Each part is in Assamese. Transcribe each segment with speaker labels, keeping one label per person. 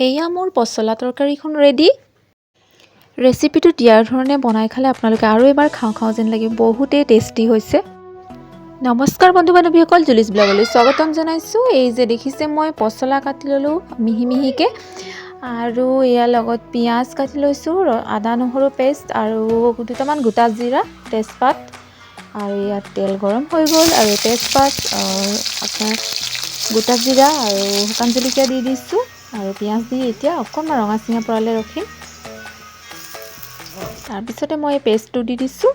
Speaker 1: এয়া মোৰ পচলা তৰকাৰীখন ৰেডি। ৰেচিপিটো দিয়াৰ ধৰণে বনাই খালে আপোনালোকে আৰু এবাৰ খাওঁ খাওঁ যেন লাগিব, বহুতেই টেষ্টি হৈছে। নমস্কাৰ বন্ধু বান্ধৱীসকল, জুলিছ ব্লগলৈ স্বাগতম জনাইছোঁ। এই যে দেখিছে মই পচলা কাটি ল'লোঁ মিহি মিহিকৈ, আৰু ইয়াৰ লগত পিঁয়াজ কাটি লৈছোঁ, আদা নহৰু পেষ্ট আৰু দুটামান গোটা জিৰা, তেজপাত, আৰু ইয়াত তেল গৰম হৈ গ'ল আৰু তেজপাত, আপোনাৰ গোটা জিৰা আৰু শুকান জলকীয়া দি দিছোঁ আৰু পিঁয়াজ দি এতিয়া অকণমান ৰঙা চিঙা পৰালৈ ৰখিম। তাৰপিছতে মই পেষ্টটো দি দিছোঁ,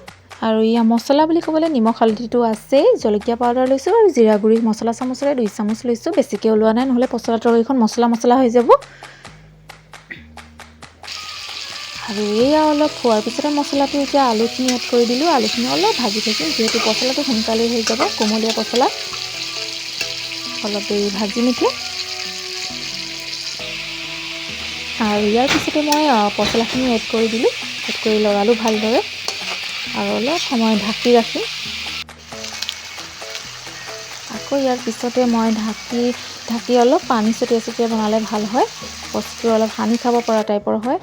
Speaker 1: আৰু ইয়াৰ মছলা বুলি ক'বলৈ নিমখ হালধিটো আছেই, জলকীয়া পাউডাৰ লৈছোঁ আৰু জিৰা গুড়ি মছলা চামুচৰে 2 চামুচ লৈছোঁ, বেছিকৈ ওলোৱা নাই নহ'লে পচলা তৰকাৰীখন মছলা হৈ যাব। আৰু এয়া অলপ খোৱাৰ পিছতে মছলাটো এতিয়া আলুখিনি এড কৰি দিলোঁ। আলুখিনি অলপ ভাজি থাকিম, যিহেতু পচলাটো সোনকালেই হৈ যাব, কোমলীয়া পচলা অলপ দেৰি ভাজি নিকে। আৰু ইয়াৰ পিছতে মই পচলাখিনি এড কৰি দিলোঁ, এড কৰি লৰালোঁ ভালদৰে আৰু অলপ সময় ঢাকি ৰাখিম। আকৌ ইয়াৰ পিছতে মই ঢাকি অলপ পানী ছটিয়াই বনালে ভাল হয়, বস্তুটো অলপ সানি খাব পৰা টাইপৰ হয়।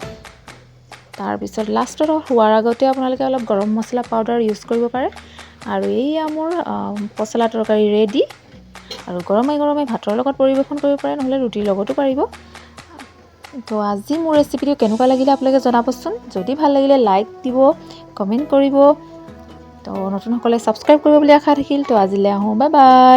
Speaker 1: তাৰপিছত লাষ্টত হোৱাৰ আগতে আপোনালোকে অলপ গৰম মছলা পাউডাৰ ইউজ কৰিব পাৰে। আৰু এইয়া মোৰ পচলা তৰকাৰী ৰেডি, আৰু গৰমে গৰমে ভাতৰ লগত পৰিৱেশন কৰিব পাৰে, নহ'লে ৰুটিৰ লগতো পাৰিব। তো আজি মোৰ ৰেচিপিটো কেনেকুৱা লাগিলে আপোনালোকে জনাবচোন। যদি ভাল লাগিলে লাইক দিব, কমেণ্ট কৰিব, তো নতুনসকলে ছাবস্ক্ৰাইব কৰিব বুলি আশা থাকিল। তো আজিলৈ আহোঁ, বাই বাই।